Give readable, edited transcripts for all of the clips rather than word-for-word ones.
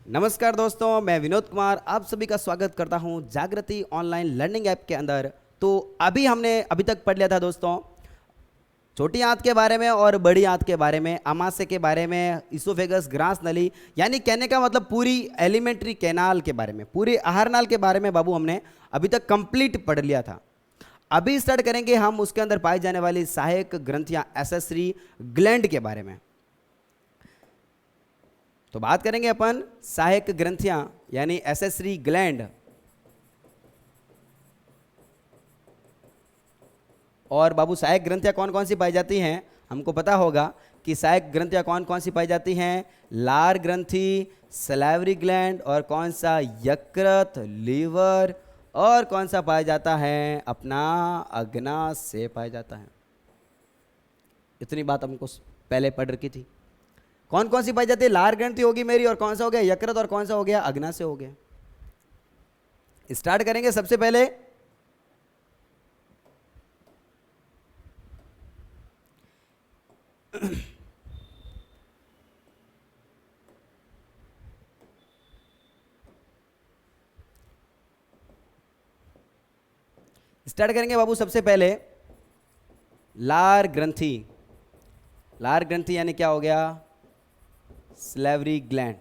नमस्कार दोस्तों, मैं विनोद कुमार आप सभी का स्वागत करता हूं जागृति ऑनलाइन लर्निंग ऐप के अंदर। तो हमने अभी तक पढ़ लिया था दोस्तों छोटी आंत के बारे में और बड़ी आंत के बारे में, आमाशय के बारे में, इसोफेगस, ग्रास नली, यानी कहने का मतलब पूरी एलिमेंट्री कैनाल के बारे में, पूरी आहार नाल के बारे में बाबू हमने अभी तक कंप्लीट पढ़ लिया था। अभी स्टार्ट करेंगे हम उसके अंदर पाई जाने वाली सहायक ग्रंथियां एसेसरी ग्लैंड के बारे में। तो बात करेंगे अपन सहायक ग्रंथियां यानी एसेसरी ग्लैंड। और बाबू सहायक ग्रंथियां कौन कौन सी पाई जाती हैं? हमको पता होगा कि सहायक ग्रंथियां कौन कौन सी पाई जाती हैं। लार ग्रंथि, सलाइवरी ग्लैंड, और कौन सा यकृत, लीवर, और कौन सा पाया जाता है अपना अग्नाशय पाया जाता है। इतनी बात हमको पहले पढ़ रखी थी। कौन कौन सी पाई जाती है? लार ग्रंथि होगी मेरी, और कौन सा हो गया यकृत, और कौन सा हो गया अग्नाशय हो गया। स्टार्ट करेंगे सबसे पहले स्टार्ट करेंगे बाबू सबसे पहले लार ग्रंथि। लार ग्रंथि यानी क्या हो गया? Salivary gland.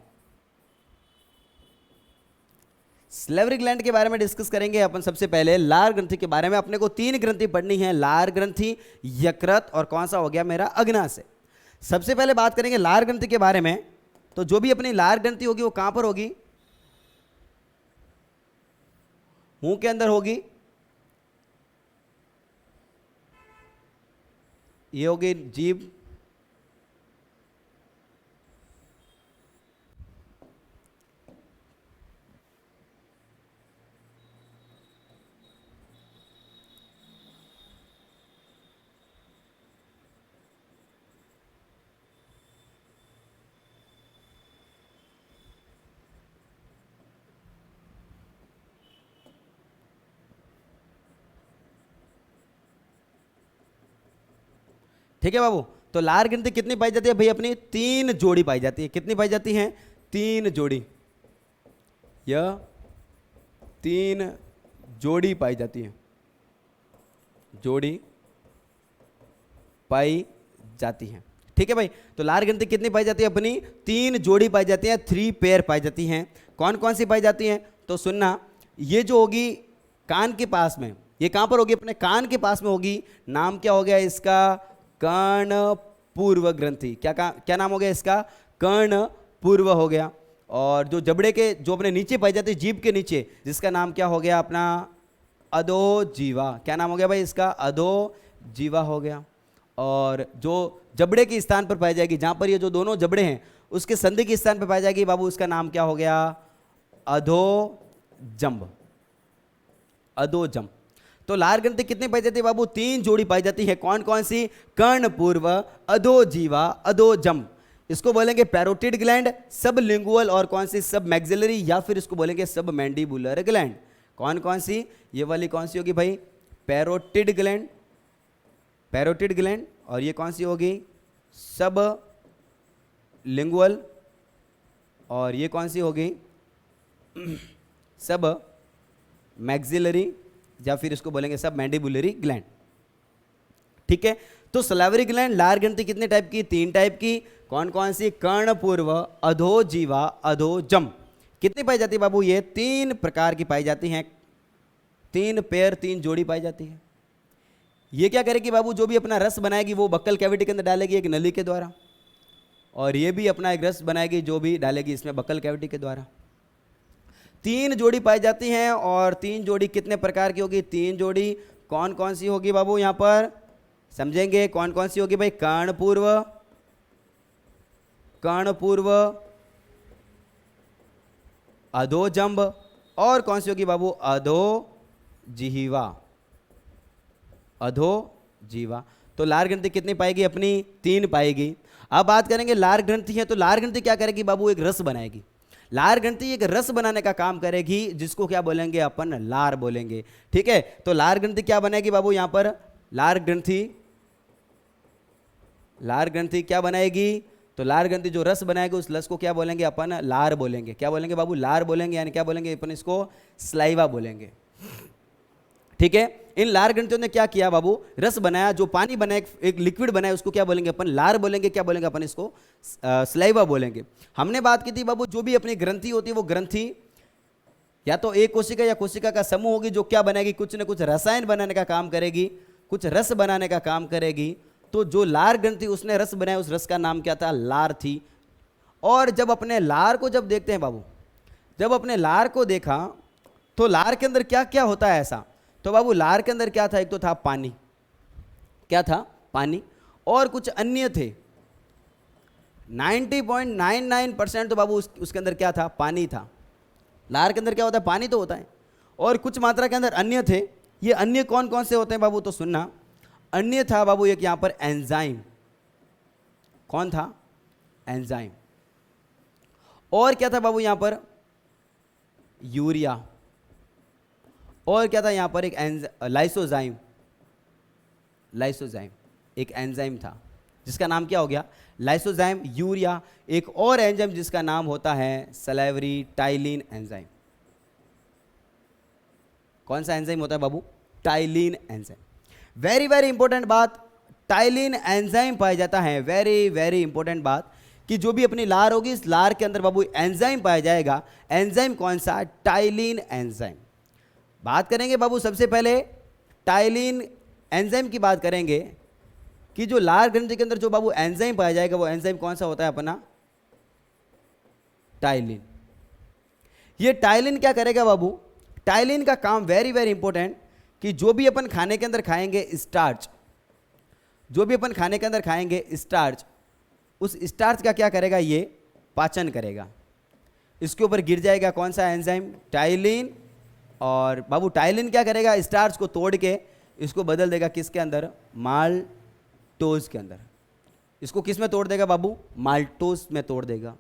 स्लेवरी ग्लैंड के बारे में डिस्कस करेंगे अपन। सबसे पहले लार ग्रंथि के बारे में अपने को 3 ग्रंथि पढ़नी है, लार ग्रंथि, यकृत, और कौन सा हो गया मेरा अग्नाशय। सबसे पहले बात करेंगे लार ग्रंथि के बारे में। तो जो भी अपनी लार ग्रंथि होगी वो कहां पर होगी? मुंह के अंदर होगी। ये होगी जीभ, ठीक है बाबू। तो लार ग्रंथि कितनी पाई जाती है भाई अपनी? 3 जोड़ी पाई जाती है। कितनी पाई जाती है? 3 जोड़ी। यह 3 जोड़ी पाई जाती है, जोड़ी पाई जाती है। ठीक है भाई। तो लार ग्रंथि कितनी पाई जाती है अपनी? 3 जोड़ी पाई जाती है, 3 पेयर पाई जाती हैं। कौन कौन सी पाई जाती हैं? तो सुनना, ये जो होगी कान के पास में, ये कहां पर होगी? अपने कान के पास में होगी। नाम क्या हो गया इसका? कर्ण पूर्व ग्रंथि। क्या नाम हो गया इसका? कर्ण पूर्व हो गया। और जो जबड़े के जो अपने नीचे पाई जाती है, जीभ के नीचे, जिसका नाम क्या हो गया अपना? अधोजीवा। क्या नाम हो गया भाई इसका? अधोजीवा हो गया। और जो जबड़े के स्थान पर पाई जाएगी, जहां पर ये जो दोनों जबड़े हैं उसके संधि के स्थान पर पाई जाएगी बाबू, उसका नाम क्या हो गया? अधोजंब। अधोजंब। तो लार ग्रंथि कितनी पाई जाती है बाबू? 3 जोड़ी पाई जाती है। कौन कौन सी? कर्ण पूर्व, अधोजीवा, अधोजंब। इसको बोलेंगे पैरोटिड ग्लैंड, सब लिंगुअल, और कौन सी? सब मैक्सिलरी, या फिर इसको बोलेंगे सब मैंडिबुलर ग्लैंड। कौन कौन सी? ये वाली कौन सी होगी भाई? Parotid gland, parotid gland. और ये कौन सी होगी? सब लिंगुअल। और ये कौन सी होगी? सब मैक्सिलरी, या फिर इसको बोलेंगे सब मैंडिबुलरी ग्लैंड। ठीक है। तो सलाइवरी ग्लैंड, लार ग्रंथि कितने टाइप की? 3 टाइप की। कौन कौन सी? कर्ण पूर्व, अधोजीवा, अधोजंब। कितनी पाई जाती है बाबू? ये 3 प्रकार की पाई जाती हैं। 3 पेयर, 3 जोड़ी पाई जाती है। ये क्या करेगी बाबू? जो भी अपना रस बनाएगी वो बक्कल कैविटी के अंदर डालेगी एक नली के द्वारा, और ये भी अपना एक रस बनाएगी जो भी डालेगी इसमें बक्कल कैविटी के द्वारा। 3 जोड़ी पाई जाती हैं। और 3 जोड़ी कितने प्रकार की होगी? 3 जोड़ी कौन कौन सी होगी बाबू? यहां पर समझेंगे कौन कौन सी होगी भाई? कर्ण पूर्व, कर्ण पूर्व, अधोजंब, और कौन सी होगी बाबू? अधोजिह्वा, अधोजीवा। तो लार ग्रंथि कितनी पाएगी अपनी? 3 पाएगी। अब बात करेंगे लार ग्रंथि है, तो लार ग्रंथि क्या करेगी बाबू? एक रस बनाएगी। लार ग्रंथि एक रस बनाने का काम करेगी, जिसको क्या बोलेंगे अपन? लार बोलेंगे। ठीक है। तो लार ग्रंथि क्या बनेगी बाबू? यहां पर लार ग्रंथि क्या बनाएगी? तो लार ग्रंथि जो रस बनाएगी उस रस को क्या बोलेंगे अपन? लार बोलेंगे। क्या बोलेंगे बाबू? लार बोलेंगे, यानी क्या बोलेंगे अपन इसको? स्लाइवा बोलेंगे। ठीक है, इन लार ग्रंथियों ने क्या किया बाबू? रस बनाया, जो पानी बनाया, एक लिक्विड बनाया, उसको क्या बोलेंगे अपन? लार बोलेंगे। क्या बोलेंगे अपन इसको? स्लाइवा बोलेंगे। हमने बात की थी बाबू, जो भी अपनी ग्रंथि होती है वो ग्रंथि या तो एक कोशिका या कोशिका का समूह होगी, जो क्या बनाएगी? कुछ न कुछ रसायन बनाने का काम करेगी, कुछ रस बनाने का काम करेगी। तो जो लार ग्रंथि उसने रस बनाया, उस रस का नाम क्या था? लार थी। और जब अपने लार को जब देखते हैं बाबू, जब अपने लार को देखा तो लार के अंदर क्या क्या होता है ऐसा? तो बाबू लार के अंदर क्या था? एक तो था पानी। क्या था? पानी। और कुछ अन्य थे। 90.99% तो बाबू उसके अंदर क्या था? पानी था। लार के अंदर क्या होता है? पानी तो होता है। और कुछ मात्रा के अंदर अन्य थे। ये अन्य कौन कौन से होते हैं बाबू? तो सुनना, अन्य था बाबू एक यहां पर एंजाइम। कौन था? एंजाइम। और क्या था बाबू यहां पर? यूरिया। और क्या था यहां पर? एक लाइसोजाइम। लाइसोजाइम एक एंजाइम था जिसका नाम क्या हो गया? लाइसोजाइम। यूरिया। एक और एंजाइम जिसका नाम होता है सलाइवरी टाइलिन एंजाइम। कौन सा एंजाइम होता है बाबू? Ptyalin enzyme. Very very important बात, टाइलिन एंजाइम पाया जाता है। वेरी वेरी इंपॉर्टेंट बात कि जो भी अपनी लार होगी, इस लार के अंदर बाबू एंजाइम पाया जाएगा। एंजाइम कौन सा? Ptyalin enzyme. बात करेंगे बाबू सबसे पहले टाइलिन एंजाइम की बात करेंगे कि जो लार ग्रंथि के अंदर जो बाबू एंजाइम पाया जाएगा, वो एंजाइम कौन सा होता है अपना? टाइलिन। ये टाइलिन क्या करेगा बाबू? टाइलिन का काम वेरी वेरी इंपॉर्टेंट कि जो भी अपन खाने के अंदर खाएंगे स्टार्च, जो भी अपन खाने के अंदर खाएंगे स्टार्च, उस स्टार्च का क्या करेगा? ये पाचन करेगा। इसके ऊपर गिर जाएगा कौन सा एंजाइम? टाइलिन। और बाबू टाइलिन क्या करेगा? स्टार्च को तोड़ के इसको बदल देगा किसके अंदर? माल्टोज के अंदर। इसको किस में तोड़ देगा बाबू? माल्टोज में तोड़ देगा।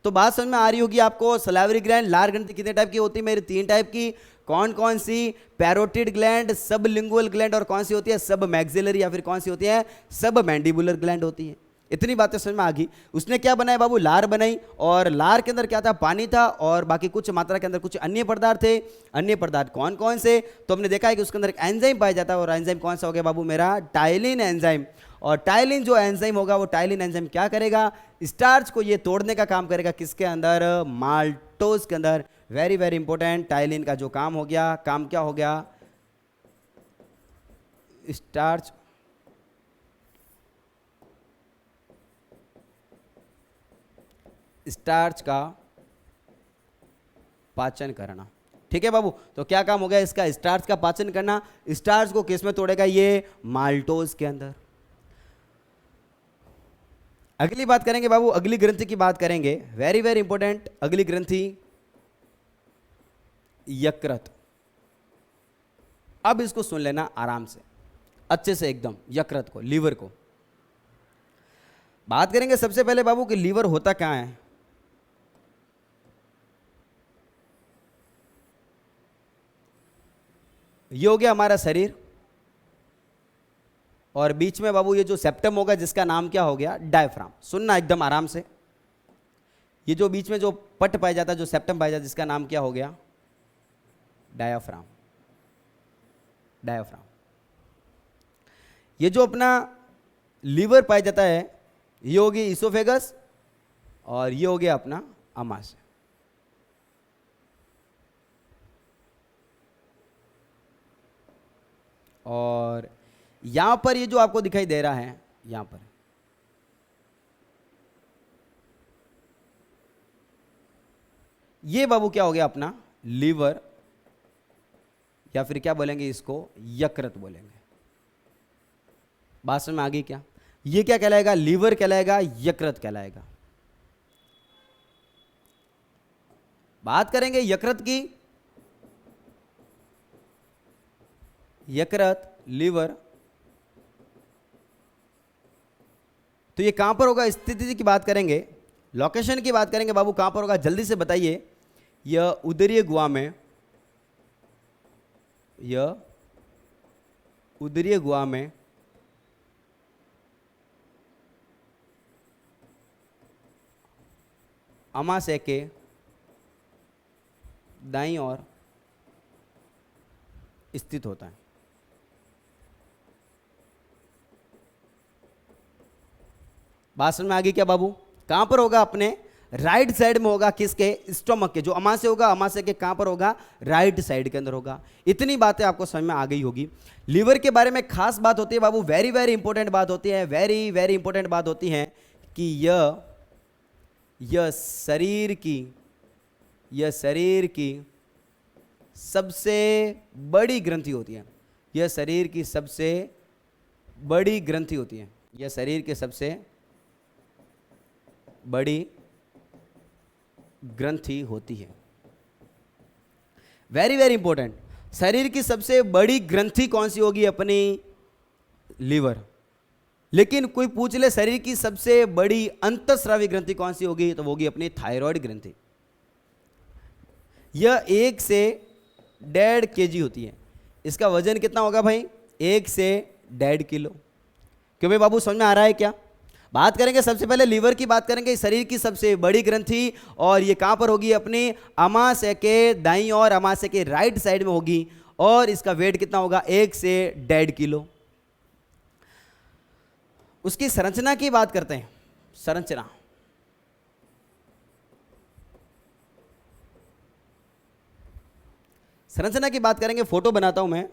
तो बात समझ में आ रही होगी आपको। सलाइवरी ग्लैंड, लार ग्रंथि कितने टाइप की होती है? मेरी 3 टाइप की। कौन कौन सी? पैरोटिड ग्लैंड, सब लिंगुअल ग्लैंड, और कौन सी होती है? सब मैक्सिलरी, या फिर कौन सी होती है? सब मैंडिबुलर ग्लैंड होती है। इतनी बातें समझ में आ गई। उसने क्या बनाया बाबू? लार बनाई। और लार के अंदर क्या था? पानी था। और बाकी कुछ मात्रा के अंदर कुछ अन्य पदार्थ थे। अन्य पदार्थ कौन कौन से? तो हमने देखा है कि उसके अंदर एक एंजाइम पाया जाता है। और एंजाइम कौन सा हो गया बाबू? मेरा टाइलिन एंजाइम। और टाइलिन जो एंजाइम होगा, वो टाइलिन एंजाइम क्या करेगा? स्टार्च को ये तोड़ने का काम करेगा। किसके अंदर? माल्टोज के अंदर। Very very important. टाइलिन का जो काम हो गया, काम क्या हो गया? स्टार्च स्टार्च का पाचन करना। ठीक है बाबू, तो क्या काम हो गया इसका? स्टार्च का पाचन करना। स्टार्च को किस में तोड़ेगा? ये माल्टोज के अंदर। अगली बात करेंगे बाबू, अगली ग्रंथि की बात करेंगे। Very very important. अगली ग्रंथि यकृत। अब इसको सुन लेना आराम से, अच्छे से एकदम। यकृत को, लीवर को बात करेंगे सबसे पहले बाबू कि लीवर होता क्या है। ये हो गया हमारा शरीर, और बीच में बाबू ये जो सेप्टम होगा जिसका नाम क्या हो गया? डायफ्राम। सुनना एकदम आराम से। ये जो बीच में जो पट पाया जाता है, जो सेप्टम पाया जाता है, जिसका नाम क्या हो गया? डायाफ्राम। डायाफ्राम। ये जो अपना लीवर पाया जाता है, ये होगी इसोफेगस, और ये हो गया अपना आमाशय। और यहां पर ये जो आपको दिखाई दे रहा है, यहां पर ये बाबू क्या हो गया? अपना लीवर, या फिर क्या बोलेंगे इसको? यकृत बोलेंगे। बात समझ में आ गई क्या? ये क्या कहलाएगा? लीवर कहलाएगा, यकृत कहलाएगा। बात करेंगे यकृत की। यकृत, लीवर, तो ये कहां पर होगा? स्थिति की बात करेंगे, लोकेशन की बात करेंगे बाबू। कहां पर होगा? जल्दी से बताइए। यह उदरीय गुहा में, यह उदरीय गुहा में अमाशय के दाईं ओर स्थित होता है। बात समझ में आ गई क्या बाबू? कहां पर होगा? अपने राइट साइड में होगा। किसके? स्टोमक के। जो अमाशय होगा, अमाशय के कहां पर होगा? राइट साइड के अंदर होगा। इतनी बातें आपको समझ में आ गई होगी। लीवर के बारे में खास बात होती है बाबू, वेरी वेरी इंपॉर्टेंट बात होती है, वेरी वेरी इंपॉर्टेंट बात होती है कि यह शरीर की सबसे बड़ी ग्रंथि होती है। यह शरीर की सबसे बड़ी ग्रंथि होती है। यह शरीर की सबसे बड़ी ग्रंथि होती है। Very very important. शरीर की सबसे बड़ी ग्रंथि कौन सी होगी? अपनी लीवर। लेकिन कोई पूछ ले शरीर की सबसे बड़ी अंतःस्रावी ग्रंथि कौन सी होगी, तो वो होगी अपनी थायराइड ग्रंथि। यह 1 से 1.5 kg होती है। इसका वजन कितना होगा भाई? 1 से 1.5 किलो। क्यों भाई बाबू, समझ में आ रहा है क्या? बात करेंगे सबसे पहले लीवर की बात करेंगे, शरीर की सबसे बड़ी ग्रंथि, और ये कहां पर होगी? अपनी अमाशय के दाईं और अमाशय के राइट साइड में होगी, और इसका वेट कितना होगा? 1 से 1.5 किलो। उसकी संरचना की बात करते हैं। संरचना की बात करेंगे। फोटो बनाता हूं मैं।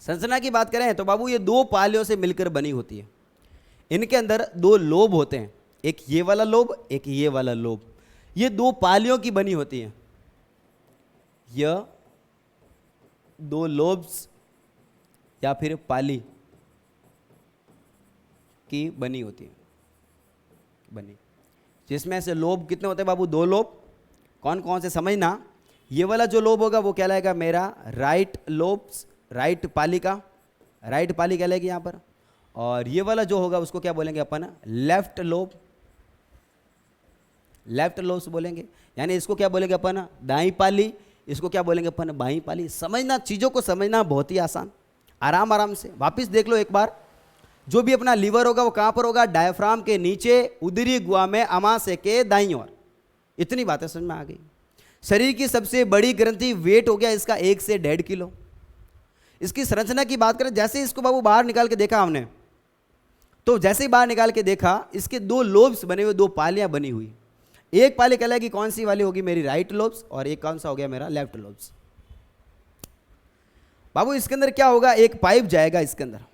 संरचना की बात करें तो बाबू ये 2 पालियों से मिलकर बनी होती है। इनके अंदर 2 लोब होते हैं, एक ये वाला लोब, एक ये वाला लोब। ये 2 पालियों की बनी होती है। यह 2 लोब्स या फिर पाली की बनी होती है। जिसमें से लोब कितने होते हैं बाबू? 2 लोब। कौन कौन से समझना। ये वाला जो लोब होगा वो कहलाएगा मेरा राइट लोब्स, राइट पाली का, राइट पाली कहलाएगी यहां पर। और ये वाला जो होगा उसको क्या बोलेंगे अपन? लेफ्ट लोब, लेफ्ट लोब्स बोलेंगे। यानी इसको क्या बोलेंगे अपन? दाई पाली। इसको क्या बोलेंगे अपन? बाई पाली। समझना, चीजों को समझना बहुत ही आसान। आराम आराम से वापस देख लो एक बार। जो भी अपना लीवर होगा वो कहां पर होगा? डायफ्राम के नीचे, उदरी गुहा में, अमाशय के दाईं ओर। इतनी बातें समझ में आ गई। शरीर की सबसे बड़ी ग्रंथि, वेट हो गया इसका 1 से 1.5 किलो। इसकी संरचना की बात करें, जैसे इसको बाबू बाहर निकाल के देखा हमने, तो जैसे ही बाहर निकाल के देखा, इसके 2 लोब्स बने हुए, 2 पालियां बनी हुई। एक पाली कहलाएगी कौन सी वाली होगी? मेरी राइट लोब्स, और एक कौन सा हो गया? मेरा लेफ्ट लोब्स। बाबू इसके अंदर क्या होगा? एक पाइप जाएगा इसके अंदर।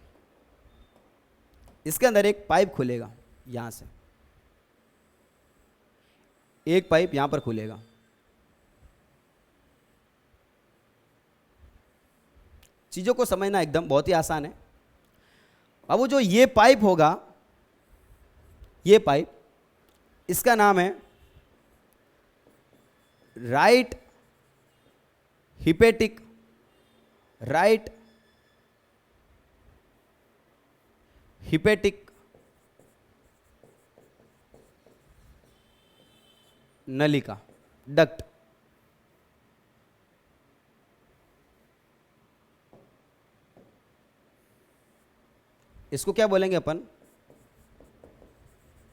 इसके अंदर एक पाइप खुलेगा यहां से, एक पाइप यहां पर खुलेगा। चीजों को समझना एकदम बहुत ही आसान है बाबू। जो ये पाइप होगा, ये पाइप, इसका नाम है राइट हिपेटिक, राइट हिपेटिक नलिका, डक्ट। इसको क्या बोलेंगे अपन?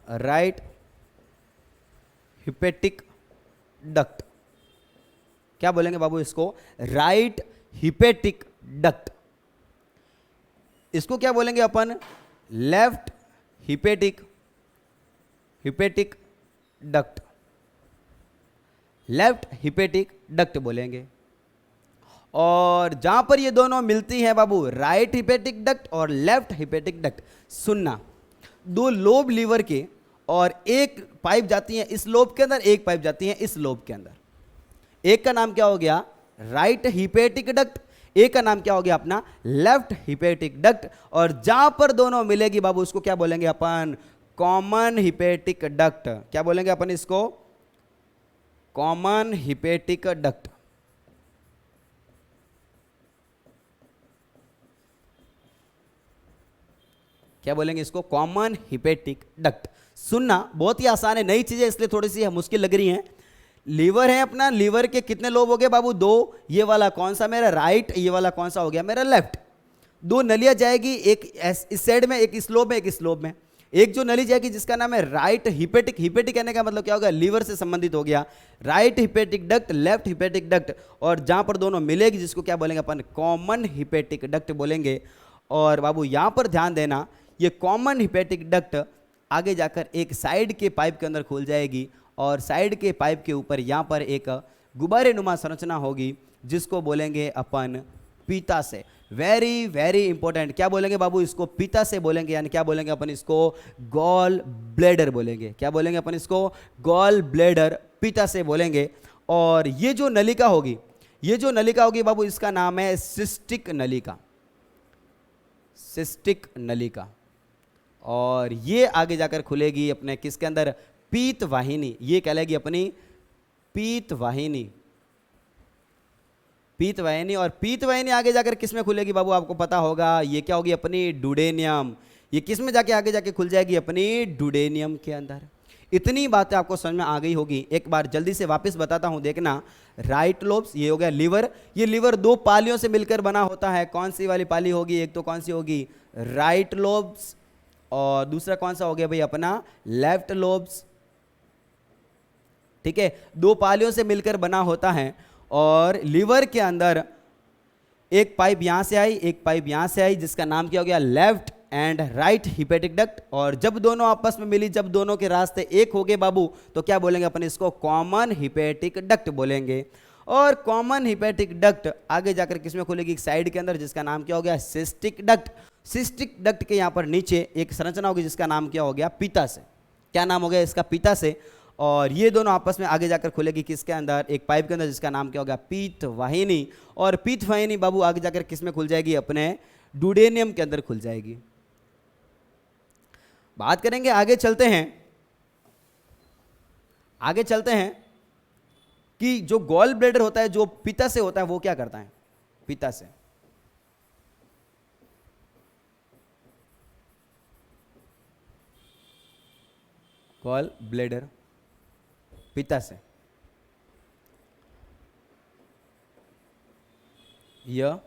Right hepatic duct. क्या बोलेंगे बाबू इसको? Right hepatic duct. इसको क्या बोलेंगे अपन? Left hepatic duct. Left hepatic duct बोलेंगे। और जहां पर ये दोनों मिलती हैं बाबू, राइट हिपेटिक डक्ट और लेफ्ट हिपेटिक डक्ट, सुनना, 2 लोब लीवर के, और एक पाइप जाती है इस लोब के अंदर, एक पाइप जाती है इस लोब के अंदर। एक का नाम क्या हो गया? Right hepatic duct. एक का नाम क्या हो गया अपना? Left hepatic duct. और जहां पर दोनों मिलेगी बाबू, उसको क्या बोलेंगे अपन? Common hepatic duct. क्या बोलेंगे अपन इसको? Common hepatic duct. क्या बोलेंगे इसको? Common hepatic duct. सुनना बहुत ही आसान है, नई चीजें इसलिए थोड़ी सी मुश्किल लग रही हैं। लीवर है अपना, लीवर के कितने लोब हो गए बाबू? 2। ये वाला कौन सा मेरा राइट, ये वाला कौन सा हो गया मेरा लेफ्ट। 2 नलियां जाएगी, एक इस साइड में, एक इस लोब में, एक इस लोब में। एक जो नली जाएगी जिसका नाम है राइट हिपेटिक, हिपेटिक कहने का मतलब क्या होगा? लीवर से संबंधित हो गया। Right hepatic duct, left hepatic duct, और जहां पर दोनों मिलेगी जिसको क्या बोलेंगे अपन? कॉमन हिपेटिक डक्ट बोलेंगे। और बाबू यहां पर ध्यान देना, ये कॉमन हिपेटिक डक्ट आगे जाकर एक साइड के पाइप के अंदर खुल जाएगी, और साइड के पाइप के ऊपर यहां पर एक गुब्बारे नुमा संरचना होगी जिसको बोलेंगे अपन पीताशय। वेरी वेरी इंपॉर्टेंट, क्या बोलेंगे बाबू? इसको पीताशय बोलेंगे, यानी क्या बोलेंगे अपन? इसको गॉल ब्लैडर बोलेंगे। क्या बोलेंगे अपन? इसको गॉल ब्लैडर, पीताशय बोलेंगे। और ये जो नलिका होगी, ये जो नलिका होगी बाबू, इसका नाम है सिस्टिक नलिका, सिस्टिक नलिका। और ये आगे जाकर खुलेगी अपने किसके अंदर? पीत वाहिनी। ये कहलाएगी अपनी पीत वाहिनी, पीत वाहिनी। और पीत वाहिनी आगे जाकर किस में खुलेगी बाबू? आपको पता होगा, ये क्या होगी? अपनी डुडेनियम। ये किस में जाके आगे जाके खुल जाएगी? अपनी डुडेनियम के अंदर। इतनी बातें आपको समझ में आ गई होगी। एक बार जल्दी से वापस बताता हूं, देखना। राइट लोब्स, ये हो गया लीवर। ये लीवर 2 पालियों से मिलकर बना होता है। कौन सी वाली पाली होगी? एक तो कौन सी होगी? राइट लोब्स, और दूसरा कौन सा हो गया भाई? अपना लेफ्ट लोब्स। ठीक है, 2 पालियों से मिलकर बना होता है। और लीवर के अंदर एक पाइप यहां से आई, एक पाइप यहां से आई, जिसका नाम क्या हो गया? Left and right hepatic duct. और जब दोनों आपस में मिली, जब दोनों के रास्ते एक हो गए बाबू, तो क्या बोलेंगे अपन? इसको कॉमन हिपेटिक डक्ट बोलेंगे। और कॉमन हिपेटिक डक्ट आगे जाकर किसमें खुलेगी? साइड के अंदर, जिसका नाम क्या हो गया? Cystic duct. सिस्टिक डक्ट के यहां पर नीचे एक संरचना होगी जिसका नाम क्या हो गया? पीताशय। क्या नाम हो गया इसका? पीताशय। और ये दोनों आपस में आगे जाकर खुलेगी किसके अंदर? एक पाइप के अंदर, जिसका नाम क्या होगा? पीत वाहिनी। और पीत वाहिनी बाबू आगे जाकर किसमें खुल जाएगी? अपने डुडेनियम के अंदर खुल जाएगी। बात करेंगे, आगे चलते हैं, आगे चलते हैं कि जो गॉल ब्लैडर होता है, जो पीताशय होता है, वो क्या करता है? पीताशय, गॉल ब्लैडर, पीताशय, यह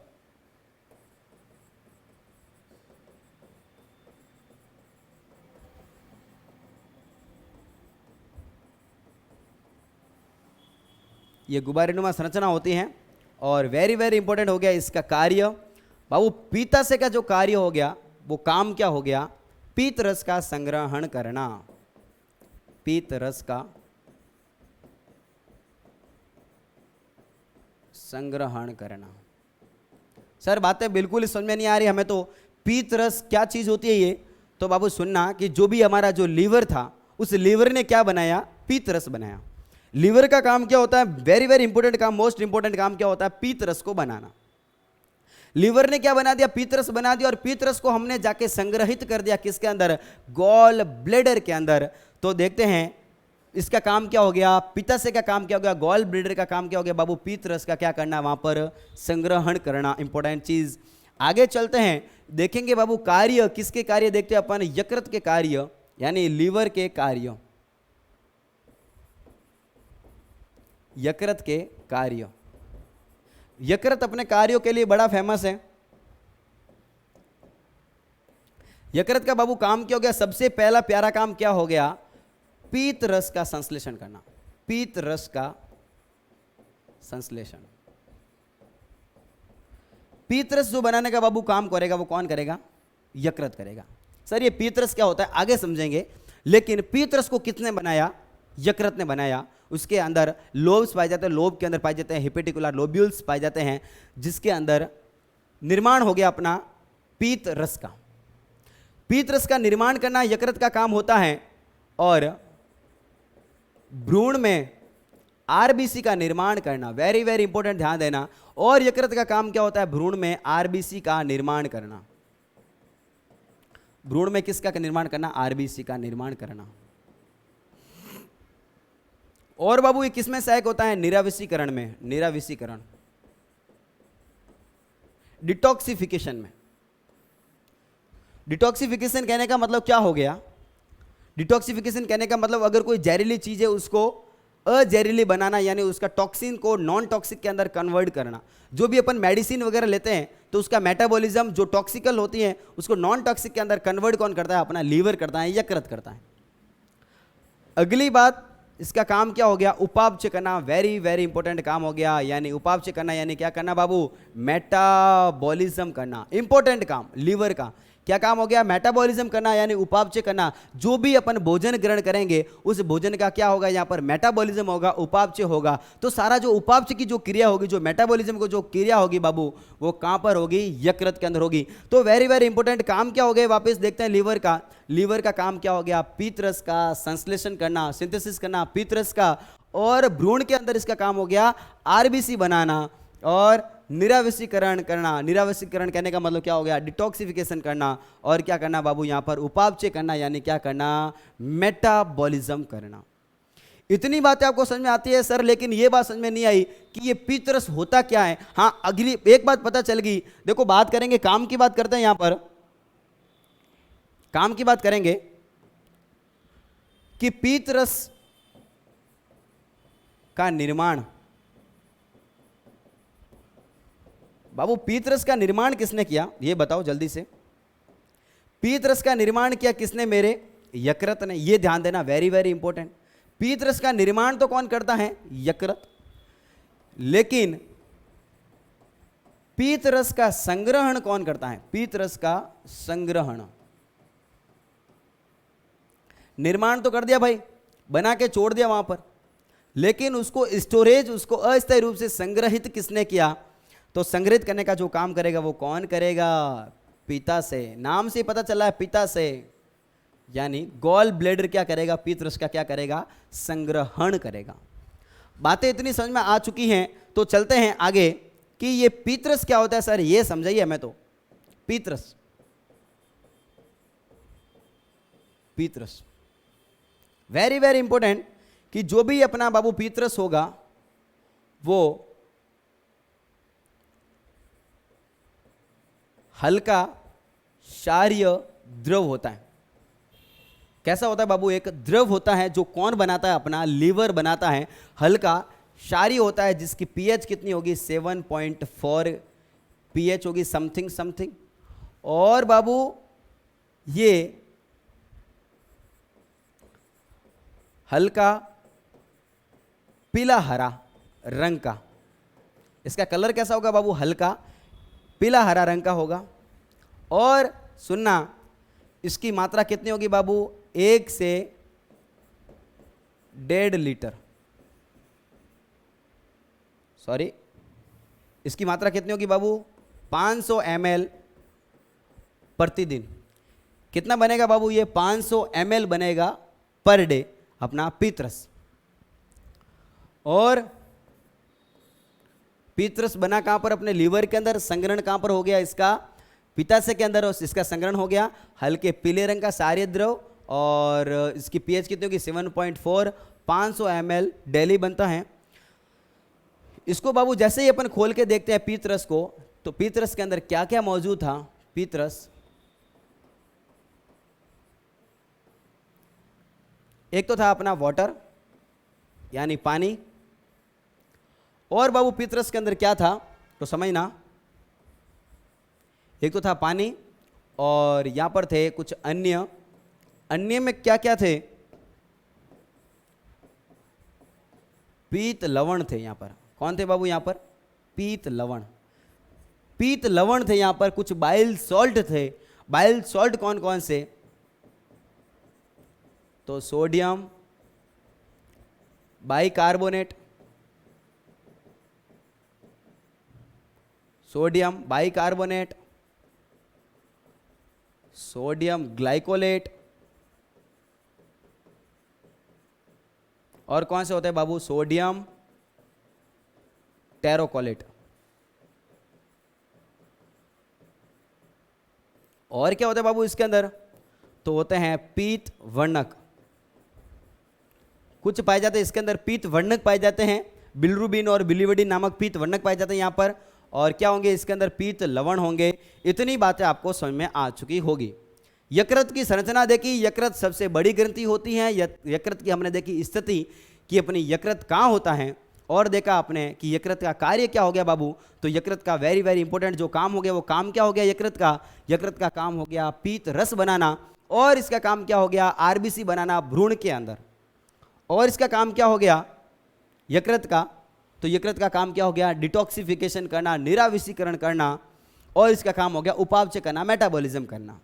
ये गुब्बारेनुमा संरचना होती हैं। और वेरी वेरी इंपॉर्टेंट हो गया इसका कार्य बाबू। पीताशय का जो कार्य हो गया, वो काम क्या हो गया? पीत रस का संग्रहण करना, पीत रस का संग्रहण करना। सर बातें बिल्कुल समझ में नहीं आ रही हमें तो। पीत रस क्या चीज होती है ये? तो बाबू सुनना कि जो भी हमारा जो लीवर था, उस लीवर ने क्या बनाया? पीत रस बनाया। लीवर का काम क्या होता है? वेरी वेरी इंपॉर्टेंट काम, मोस्ट इंपॉर्टेंट काम क्या होता है? पीत रस को बनाना। लीवर ने क्या बना दिया? पीत रस बना दिया। और पीत रस को हमने जाके संग्रहित कर दिया किसके अंदर? गॉल ब्लैडर के अंदर। तो देखते हैं इसका काम क्या हो गया? पीताशय का काम क्या हो गया? गॉल ब्लैडर का काम क्या हो गया बाबू? पीत रस का क्या करना? वहां पर संग्रहण करना, इंपॉर्टेंट चीज। आगे चलते हैं, देखेंगे बाबू कार्य, किसके कार्य देखते हैं अपन? यकृत के कार्य, यानी लीवर के कार्य, यकृत के कार्य। यकृत अपने कार्यों के लिए बड़ा फेमस है। यकृत का बाबू काम क्या हो गया? सबसे पहला प्यारा काम क्या हो गया? पीत रस का संश्लेषण करना, पीत रस का संश्लेषण। पीत रस जो बनाने का बाबू काम करेगा, वो कौन करेगा? यकृत करेगा। सर ये पीत रस क्या होता है आगे समझेंगे, लेकिन पीत रस को किसने बनाया? यकृत ने बनाया। उसके अंदर लोब्स पाए जाते हैं, लोब के अंदर पाए जाते हैं हिपेटिकुलर लोब्यूल्स पाए जाते हैं, जिसके अंदर निर्माण हो गया अपना पीत रस का। पीत रस का निर्माण करना यकृत का काम होता है। और भ्रूण में आरबीसी का निर्माण करना, वेरी वेरी इंपॉर्टेंट, ध्यान देना। और यकृत का काम क्या होता है? भ्रूण में आरबीसी का निर्माण करना। भ्रूण में किसका निर्माण करना? आरबीसी का निर्माण करना। और बाबू ये किसमें सहायक होता है? निराविषीकरण में, निराविषीकरण, डिटॉक्सिफिकेशन में। डिटॉक्सिफिकेशन कहने का मतलब क्या हो गया? डिटॉक्सिफिकेशन कहने का मतलब अगर कोई जहरीली चीज है उसको अजहरीली बनाना, यानी उसका टॉक्सिन को नॉन टॉक्सिक के अंदर कन्वर्ट करना। जो भी अपन मेडिसिन वगैरह लेते हैं तो उसका मेटाबॉलिज्म जो टॉक्सिकल होती है उसको नॉन टॉक्सिक के अंदर कन्वर्ट कौन करता है? अपना लीवर करता है, यकृत करता है। अगली बात, इसका काम क्या हो गया? उपापचय करना। वेरी वेरी इंपॉर्टेंट काम हो गया। यानी उपापचय करना यानी क्या करना बाबू? मेटाबॉलिज्म करना। इंपॉर्टेंट काम लीवर का क्या काम हो गया? मेटाबॉलिज्म करना यानी उपापचय करना। जो भी अपन भोजन ग्रहण करेंगे उस भोजन का क्या होगा? यहाँ पर मेटाबॉलिज्म होगा, उपापचय होगा। तो सारा जो उपापचय की जो क्रिया होगी, जो मेटाबॉलिज्म को जो क्रिया होगी बाबू, वो कहाँ पर होगी? यकृत के अंदर होगी। तो वेरी वेरी इंपॉर्टेंट काम क्या हो गया? वापस देखते हैं लीवर का। लीवर का काम क्या हो गया? पीतरस का संश्लेषण करना, सिंथेसिस करना पीतरस का। और भ्रूण के अंदर इसका काम हो गया आरबीसी बनाना और निरावसीकरण करना। निरावसीकरण कहने का मतलब क्या हो गया? डिटॉक्सिफिकेशन करना। और क्या करना बाबू? यहाँ पर उपापचय करना यानी क्या करना? मेटाबॉलिज्म करना। इतनी बातें आपको समझ में आती है सर, लेकिन ये बात समझ में नहीं आई कि ये पीतरस होता क्या है। हाँ, अगली एक बात पता चल गई। देखो, बात करेंगे, काम की बात करते हैं। यहां पर काम की बात करेंगे कि पीतरस का निर्माण, बाबू पीतरस का निर्माण किसने किया? ये बताओ जल्दी से। पीतरस का निर्माण किया किसने? मेरे यकृत ने। ये ध्यान देना, वेरी वेरी इंपॉर्टेंट। पीतरस का निर्माण तो कौन करता है? यकृत। लेकिन पीतरस का संग्रहण कौन करता है? पीतरस का संग्रहण। निर्माण तो कर दिया भाई, बना के छोड़ दिया वहां पर, लेकिन उसको स्टोरेज, उसको अस्थायी रूप से संग्रहित किसने किया? तो संग्रहित करने का जो काम करेगा वो कौन करेगा? पिता से। नाम से पता चला है, पिता से। यानी गॉल ब्लैडर क्या करेगा? पीतरस का क्या करेगा? संग्रहण करेगा। बातें इतनी समझ में आ चुकी हैं, तो चलते हैं आगे कि ये पीतरस क्या होता है सर, ये समझाइए हमें। तो पीतरस, पीतरस वेरी वेरी इंपॉर्टेंट कि जो भी अपना बाबू पीतरस होगा वो हल्का क्षारीय द्रव होता है। कैसा होता है बाबू? एक द्रव होता है जो कौन बनाता है? अपना लीवर बनाता है। हल्का क्षारीय होता है जिसकी पीएच कितनी होगी? 7.4 पीएच होगी, समथिंग समथिंग। और बाबू ये हल्का पीला हरा रंग का, इसका कलर कैसा होगा बाबू? हल्का पीला हरा रंग का होगा। और सुनना, इसकी मात्रा कितनी होगी बाबू? 1 से 1.5 लीटर। सॉरी, इसकी मात्रा कितनी होगी बाबू? 500 ml प्रतिदिन। कितना बनेगा बाबू? ये 500 ml बनेगा पर डे अपना पीतरस। और पीतरस बना कहां पर? अपने लीवर के अंदर। संग्रहण कहां पर हो गया इसका? पित्ताशय के अंदर। और इसका संग्रहण हो गया हल्के पीले रंग का क्षारीय द्रव। और इसकी पीएच कितनी होगी? 7.4। 500 ml डेली बनता है। इसको बाबू जैसे ही अपन खोल के देखते हैं पीतरस को, तो पीतरस के अंदर क्या क्या मौजूद था? पीतरस, एक तो था अपना वाटर यानी पानी। और बाबू पीतरस के अंदर क्या था? तो समझना, एक तो था पानी और यहां पर थे कुछ अन्य। अन्य में क्या क्या थे? पीत लवण थे यहां पर। कौन थे बाबू यहां पर? पीत लवण। पीत लवण थे यहां पर। कुछ बाइल सॉल्ट थे। बाइल सॉल्ट कौन कौन से? तो sodium bicarbonate, sodium bicarbonate, sodium glycolate, और कौन से होते हैं बाबू? Sodium taurocholate. और क्या होता है बाबू इसके अंदर? तो होते हैं पीत वर्णक। कुछ पाए जाते हैं इसके अंदर पीत वर्णक पाए जाते हैं। बिलिरुबिन और बिलिवर्डिन नामक पीत वर्णक पाए जाते हैं यहां पर। और क्या होंगे इसके अंदर? पीत लवण होंगे। इतनी बातें आपको समझ में आ चुकी होगी। यकृत की संरचना देखी, यकृत सबसे बड़ी ग्रंथि होती है। यकृत की हमने देखी स्थिति कि अपनी यकृत कहाँ होता है, और देखा आपने कि यकृत का कार्य क्या हो गया बाबू। तो यकृत का वेरी वेरी इंपॉर्टेंट जो काम हो गया, वो काम क्या हो गया यकृत का? यकृत का काम हो गया पीत रस बनाना, और इसका काम क्या हो गया? आरबीसी बनाना भ्रूण के अंदर। और इसका काम क्या हो गया यकृत का? तो यकृत का काम क्या हो गया? डिटॉक्सिफिकेशन करना, निराविषीकरण करना, और इसका काम हो गया उपापचय करना, मेटाबॉलिज्म करना।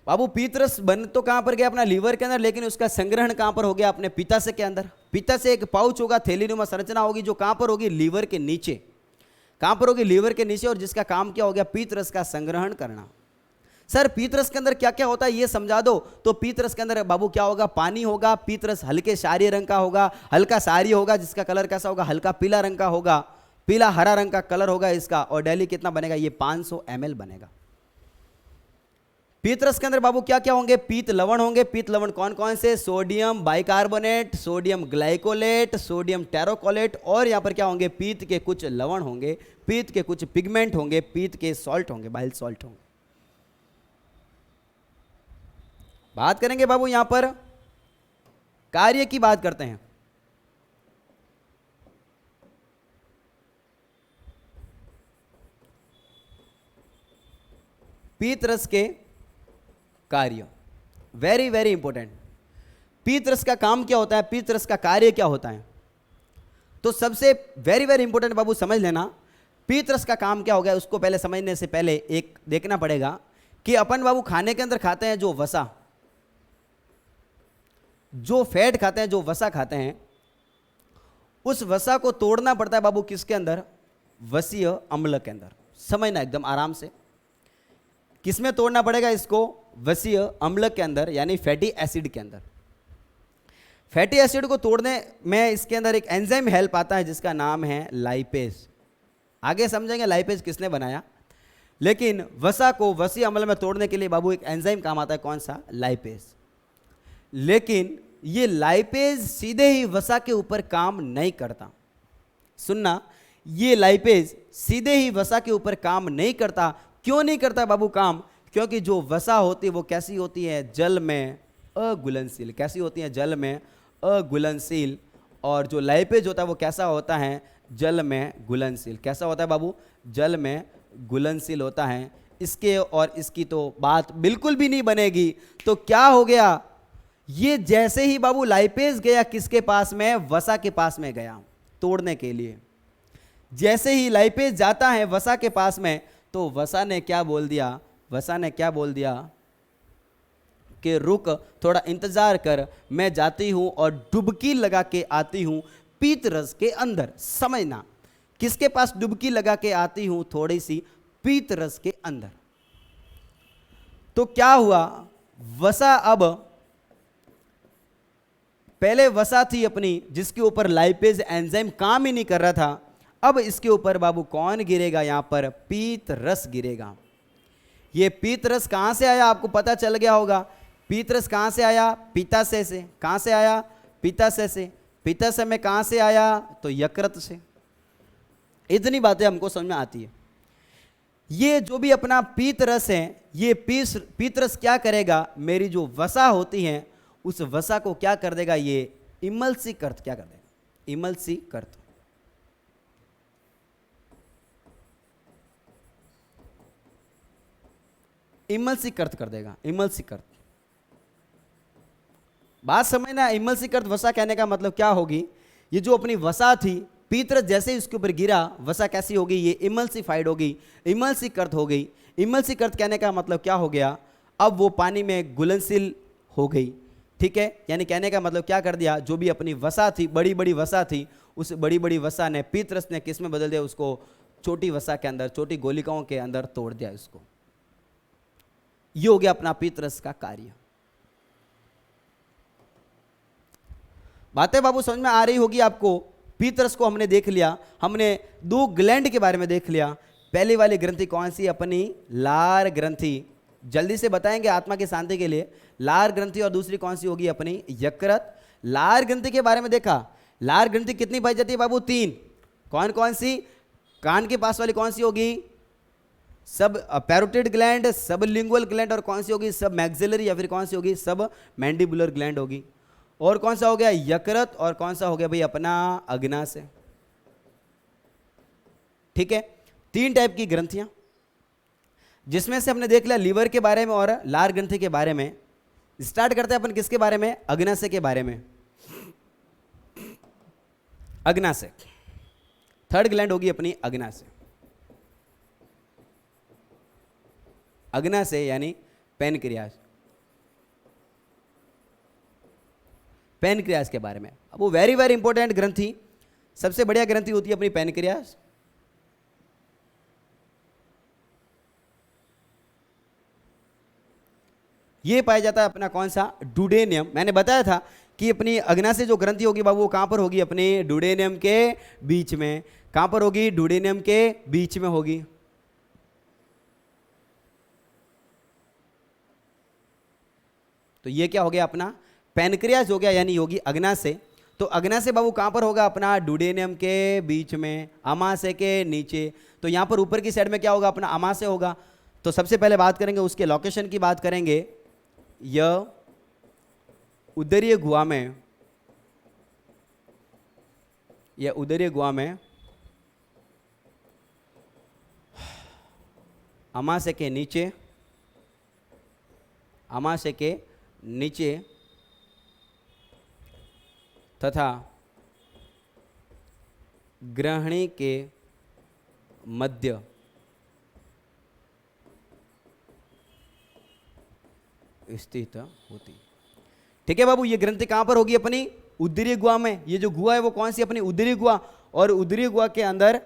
बाबू पीतरस बन तो कहां पर गया? अपना लीवर के अंदर, लेकिन उसका संग्रहण कहां पर हो गया? अपने पित्ताशय के अंदर। पित्ताशय एक पाउच होगा, थैलीनुमा संरचना होगी, जो कहां पर होगी? लीवर के नीचे। कहां पर होगी? लीवर के नीचे, और जिसका काम क्या हो गया? पीतरस का संग्रहण करना। सर पीतरस के अंदर क्या क्या होता है ये समझा दो। तो पीतरस के अंदर बाबू क्या होगा? पानी होगा। पीतरस हल्के क्षारीय रंग का होगा, हल्का क्षारीय होगा, जिसका कलर कैसा होगा? हल्का पीला रंग का होगा, पीला हरा रंग का कलर होगा इसका। और डेली कितना बनेगा? ये 500 ml बनेगा। पीतरस के अंदर बाबू क्या क्या होंगे? पीत लवण होंगे। पीत लवण कौन कौन से? Sodium bicarbonate, sodium glycolate, sodium taurocholate, और यहां पर क्या होंगे? पीत के कुछ लवण होंगे, पीत के कुछ पिगमेंट होंगे, पीत के सॉल्ट होंगे, बाइल सॉल्ट होंगे। बात करेंगे बाबू यहां पर कार्य की बात करते हैं। पीत रस के कार्य वेरी वेरी इंपॉर्टेंट। पीत रस का काम क्या होता है? पीत रस का कार्य क्या होता है? तो सबसे वेरी वेरी इंपॉर्टेंट बाबू समझ लेना, पीत रस का काम क्या हो गया उसको पहले समझने से पहले एक देखना पड़ेगा कि अपन बाबू खाने के अंदर खाते हैं जो वसा, जो फैट खाते हैं, जो वसा खाते हैं, उस वसा को तोड़ना पड़ता है बाबू किसके अंदर? वसीय अम्ल के अंदर। समझना एकदम आराम से, किसमें तोड़ना पड़ेगा इसको? वसीय अम्ल के अंदर, यानी फैटी एसिड के अंदर। फैटी एसिड को तोड़ने में इसके अंदर एक एंजाइम हेल्प आता है जिसका नाम है लाइपेज। आगे समझेंगे लाइपेज किसने बनाया, लेकिन वसा को वसीय अम्ल में तोड़ने के लिए बाबू एक एंजाइम काम आता है, कौन सा? लाइपेज। लेकिन ये लाइपेज सीधे ही वसा के ऊपर काम नहीं करता। सुनना, ये लाइपेज सीधे ही वसा के ऊपर काम नहीं करता। क्यों नहीं करता बाबू काम? क्योंकि जो वसा होती है वो कैसी होती है? जल में अघुलनशील। कैसी होती है? जल में अघुलनशील। और जो लाइपेज होता है वो कैसा होता है? जल में घुलनशील। कैसा होता है बाबू? जल में घुलनशील होता है। इसके और इसकी तो बात बिल्कुल भी नहीं बनेगी। तो क्या हो गया? ये जैसे ही बाबू लाइपेज गया किसके पास में? वसा के पास में गया तोड़ने के लिए। जैसे ही लाइपेज जाता है वसा के पास में, तो वसा ने क्या बोल दिया? वसा ने क्या बोल दिया कि रुक, थोड़ा इंतजार कर, मैं जाती हूं और डुबकी लगा के आती हूं पीत रस के अंदर। समझना, किसके पास डुबकी लगा के आती हूं? थोड़ी सी पीत रस के अंदर। तो क्या हुआ? वसा, अब पहले वसा थी अपनी जिसके ऊपर लाइपेज एंजाइम काम ही नहीं कर रहा था। अब इसके ऊपर बाबू कौन गिरेगा? यहां पर पीत रस गिरेगा। ये पीत रस कहां से आया? आपको पता चल गया होगा। पीत रस कहां से आया? पित्ताशय से। कहां से आया? पित्ताशय से। पित्ताशय में कहां से आया? तो यकृत से। इतनी बातें हमको समझ में आती है। ये जो भी अपना पीत रस है, ये पीत रस क्या करेगा? मेरी जो वसा होती है उस वसा को क्या कर देगा? ये इमल्सीकृत क्या कर देगा? इमल्सीकृत। इमल्सीकृत कर देगा। इमल्सीकृत बात समझना। इमल्सीकृत वसा कहने का मतलब क्या होगी? ये जो अपनी वसा थी, पीत रस जैसे ही उसके ऊपर गिरा, वसा कैसी होगी? ये इमल्सीफाइड होगी, इमल्सीकृत हो गई। इमल्सीकृत कहने का मतलब क्या हो गया? अब वो पानी में घुलनशील हो गई। ठीक है, यानी कहने का मतलब क्या कर दिया? जो भी अपनी वसा थी, बड़ी बड़ी वसा थी, उस बड़ी बड़ी वसा ने पीत रस ने किस में बदल दिया? उसको छोटी वसा के अंदर, छोटी गोलिकाओं के अंदर तोड़ दिया इसको। ये हो गया अपना पीत रस का कार्य। बातें बाबू समझ में आ रही होगी आपको। पीत रस को हमने देख लिया, हमने दो ग्लैंड के बारे में देख लिया। पहली वाली ग्रंथि कौन सी? अपनी लार ग्रंथि। जल्दी से बताएंगे आत्मा की शांति के लिए। लार ग्रंथि और दूसरी कौन सी होगी? अपनी यकृत। लार ग्रंथि के बारे में देखा। लार ग्रंथि कितनी पाई जाती है बाबू? 3। कौन कौन सी? कान के पास वाली कौन सी होगी? सब पैरोटिड ग्लैंड, सब लिंगुअल ग्लैंड, और कौन सी होगी सब मैक्सिलरी, या फिर कौन सी होगी सब मैंडिबुलर ग्लैंड होगी। और कौन सा हो गया यकृत, और कौन सा हो गया भाई अपना अग्नाशय। ठीक है, 3 टाइप की ग्रंथियां, जिसमें से हमने देख लिया लीवर के बारे में और लार ग्रंथि के बारे में। स्टार्ट करते हैं अपन किसके बारे में, अग्नाशय के बारे में। अग्नाशय, थर्ड ग्लैंड होगी अपनी अग्नाशय। अग्नाशय यानी पैनक्रियाज, पैनक्रियाज के बारे में। अब वो वेरी वेरी इंपॉर्टेंट ग्रंथि, सबसे बढ़िया ग्रंथि होती है अपनी पैनक्रियाज। ये पाया जाता है अपना कौन सा, डुडेनियम। मैंने बताया था कि अपनी अग्नाशय जो ग्रंथि होगी बाबू वो कहां पर होगी, अपने डुडेनियम के बीच में। कहां पर होगी, डुडेनियम के बीच में होगी। तो ये क्या हो गया अपना पैनक्रियाज हो गया, यानी होगी अग्नाशय। तो अग्नाशय बाबू कहां पर होगा, अपना डुडेनियम के बीच में, अमाशय के नीचे। तो यहां पर ऊपर की साइड में क्या होगा, अपना अमाशय होगा। तो सबसे पहले बात करेंगे उसके लोकेशन की बात करेंगे। यह उदरीय गुहा में, यह उदरीय गुहा में अमाशय के नीचे, अमाशय के नीचे तथा ग्रहणी के मध्य स्थित होती। ठीक है बाबू, ये ग्रंथि कहां पर होगी, अपनी उदरीय गुहा में। ये जो गुहा है वो कौन सी, अपनी उदरीय गुहा। और उदरीय गुहा के अंदर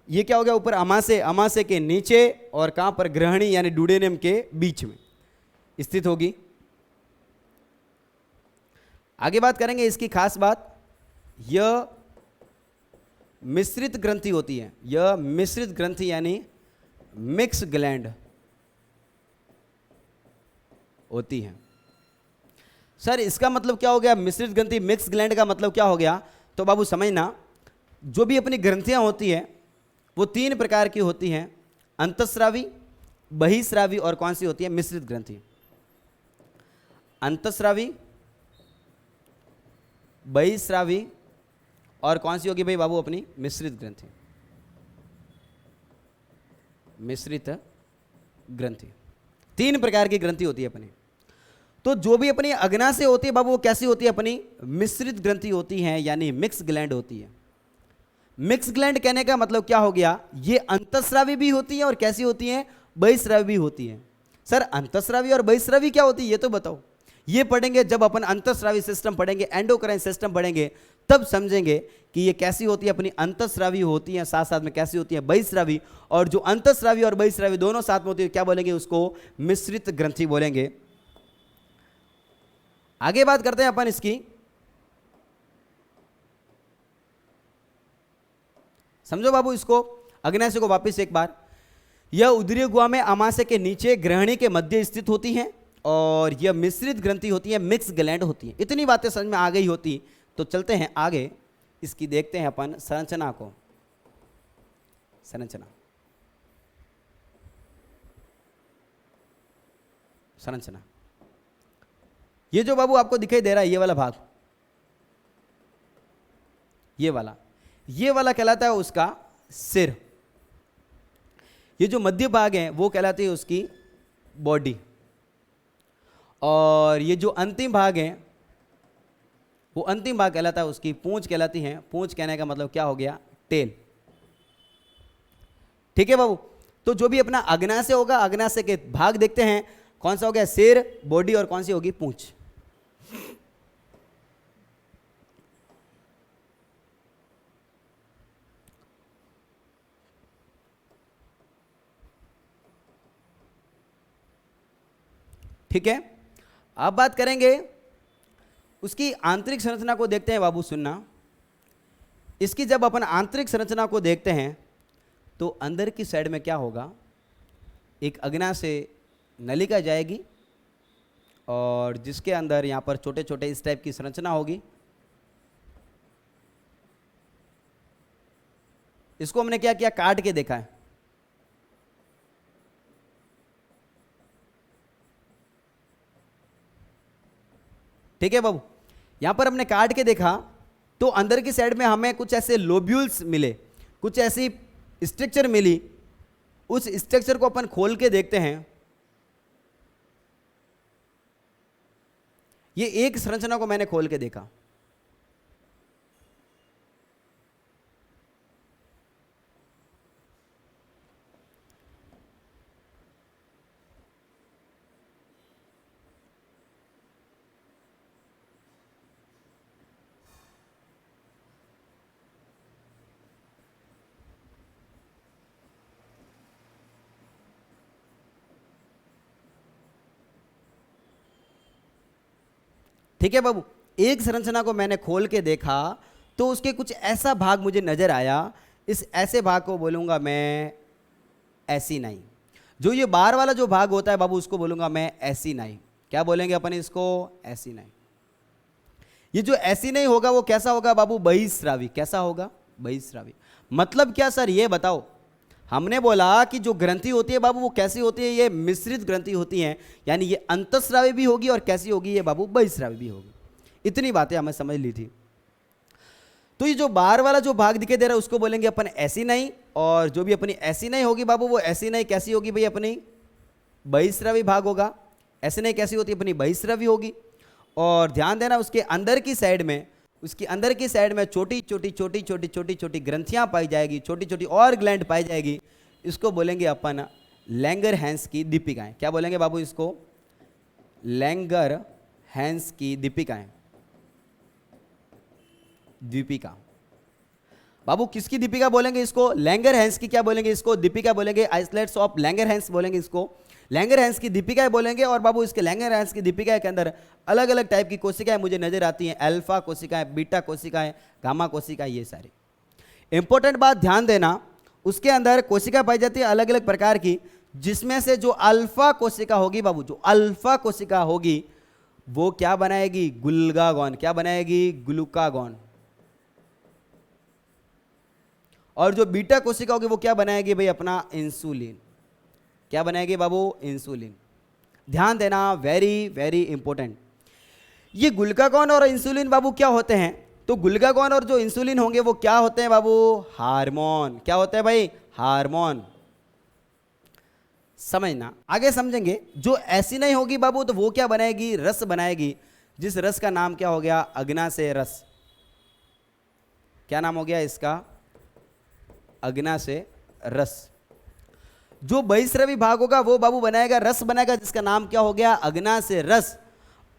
ये क्या हो गया, ऊपर अमाशय, अमाशय के नीचे, और कहां पर ग्रहणी यानी डुडेनियम के बीच में स्थित होगी। आगे बात करेंगे इसकी खास बात, यह मिश्रित ग्रंथि होती है। यह मिश्रित ग्रंथि यानी मिक्स ग्लैंड होती है। सर इसका मतलब क्या हो गया, मिश्रित ग्रंथि मिक्स ग्लैंड का मतलब क्या हो गया। तो बाबू समझना, जो भी अपनी ग्रंथियां होती हैं वो 3 प्रकार की होती हैं, अंतःस्रावी, बहिःस्रावी, और कौन सी होती है, मिश्रित ग्रंथि। अंतःस्रावी, बहिःस्रावी, और कौन सी होगी भाई बाबू, अपनी मिश्रित ग्रंथि। मिश्रित ग्रंथि, 3 प्रकार की ग्रंथि होती है अपनी। तो जो भी अपनी अग्नाशय होती है बाबू वो कैसी होती है, अपनी मिश्रित ग्रंथि होती है, यानी मिक्स ग्लैंड होती है। मिक्स ग्लैंड कहने का मतलब क्या हो गया, ये अंतःस्रावी भी होती है और कैसी होती है, बहिःस्रावी भी होती है। सर अंतःस्रावी और बहिःस्रावी क्या होती है ये तो बताओ। ये पढ़ेंगे जब अपन अंतःस्रावी सिस्टम पढ़ेंगे, एंडोक्राइन सिस्टम पढ़ेंगे, तब समझेंगे कि ये कैसी होती है, अपनी अंतःस्रावी होती है, साथ साथ में कैसी होती है, बहिःस्रावी। और जो अंतःस्रावी और बहिःस्रावी दोनों साथ में होती है क्या बोलेंगे, उसको मिश्रित ग्रंथि बोलेंगे। आगे बात करते हैं अपन इसकी, समझो बाबू इसको, अग्नाशय को वापस एक बार। यह उदरीय गुहा में अमाशय के नीचे ग्रहणी के मध्य स्थित होती है, और यह मिश्रित ग्रंथि होती है, मिक्स ग्लैंड होती है। इतनी बातें समझ में आ गई होती तो चलते हैं आगे, इसकी देखते हैं अपन संरचना को। संरचना, संरचना, ये जो बाबू आपको दिखाई दे रहा है ये वाला भाग, ये वाला कहलाता है उसका सिर। ये जो मध्य भाग है वो कहलाती है उसकी बॉडी, और ये जो अंतिम भाग है वो अंतिम भाग कहलाता है उसकी पूंछ कहलाती है। पूंछ कहने का मतलब क्या हो गया, टेल। ठीक है बाबू, तो जो भी अपना अग्नाशय होगा, अग्नाशय के भाग देखते हैं, कौन सा हो गया, सिर, बॉडी, और कौन सी होगी, पूंछ। ठीक है, अब बात करेंगे उसकी आंतरिक संरचना को देखते हैं बाबू, सुनना। इसकी जब अपन आंतरिक संरचना को देखते हैं तो अंदर की साइड में क्या होगा, एक अग्नाशय नलिका जाएगी, और जिसके अंदर यहां पर छोटे छोटे इस टाइप की संरचना होगी। इसको हमने क्या किया, काट के देखा है। ठीक है बाबू। यहां पर हमने काट के देखा तो अंदर की साइड में हमें कुछ ऐसे लोब्यूल्स मिले, कुछ ऐसी स्ट्रक्चर मिली। उस स्ट्रक्चर को अपन खोल के देखते हैं। ये एक संरचना को मैंने खोल के देखा। ठीक है बाबू, एक संरचना को मैंने खोल के देखा तो उसके कुछ ऐसा भाग मुझे नजर आया। इस ऐसे भाग को बोलूंगा मैं एसिनाई। जो ये बाहर वाला जो भाग होता है बाबू उसको बोलूंगा मैं एसिनाई। क्या बोलेंगे अपन इसको? एसिनाई। ये जो एसिनाई होगा वो कैसा होगा बाबू? बहिस्रावी। कैसा होगा? बहिस्रावी। मतलब क्या सर ये बताओ? हमने बोला कि जो ग्रंथि होती है बाबू वो कैसी होती है? ये मिश्रित ग्रंथि होती हैं, यानी ये अंतःस्रावी भी होगी और कैसी होगी ये बाबू? बहिस्रावी भी होगी। इतनी बातें हमें समझ ली थी। तो ये जो बाहर वाला जो भाग दिखाई दे रहा है उसको बोलेंगे अपन एसिनाई, और जो भी अपनी एसिनाई होगी बाबू वो एसिनाई कैसी होगी भाई? अपनी बहिस्रावी भाग होगा। एसिनाई कैसी होती है? अपनी बहिस्रावी होगी। और ध्यान देना उसके अंदर की साइड में, उसकी अंदर की साइड में छोटी छोटी छोटी छोटी छोटी छोटी ग्रंथियां पाई जाएगी, छोटी छोटी और ग्लैंड पाई जाएगी। इसको बोलेंगे अपन लैंगरहैंस की दीपिकाएं। क्या बोलेंगे बाबू इसको? लैंगरहैंस की दीपिकाएं। दीपिका बाबू किसकी दीपिका बोलेंगे इसको? लैंगरहैंस की क्या बोलेंगे इसको? दीपिका बोलेंगे। आइसोलेट्स ऑफ लैंगरहैंस बोलेंगे इसको। लैंगरहैंस की दीपिकाएं बोलेंगे। और बाबू इसके लैंगरहैंस की दीपिका के अंदर अलग अलग टाइप की कोशिकाएं मुझे नजर आती हैं। अल्फा कोशिकाएं, बीटा कोशिकाएं, गामा कोशिकाएं, ये सारी। इंपॉर्टेंट बात ध्यान देना, उसके अंदर कोशिका पाई जाती है अलग अलग प्रकार की, जिसमें से जो अल्फा कोशिका होगी बाबू, जो अल्फा कोशिका होगी वो क्या बनाएगी? ग्लूकागॉन। क्या बनाएगी? ग्लूकागॉन। और जो बीटा कोशिका होगी वो क्या बनाएगी भाई? अपना इंसुलिन। क्या बनाएगी बाबू? इंसुलिन। ध्यान देना, वेरी वेरी इंपॉर्टेंट। ये ग्लूकागॉन और इंसुलिन बाबू क्या होते हैं? तो ग्लूकागॉन और जो इंसुलिन होंगे वो क्या होते हैं बाबू? हार्मोन। क्या होते हैं भाई? हार्मोन। समझना, आगे समझेंगे। जो एसिनाई होगी बाबू तो वो क्या बनाएगी? रस बनाएगी, जिस रस का नाम क्या हो गया? अग्नाशय रस। क्या नाम हो गया इसका? अग्नाशय रस। जो बहिस्रावी भाग होगा वो बाबू बनाएगा, रस बनाएगा, जिसका नाम क्या हो गया? अग्नाशय रस।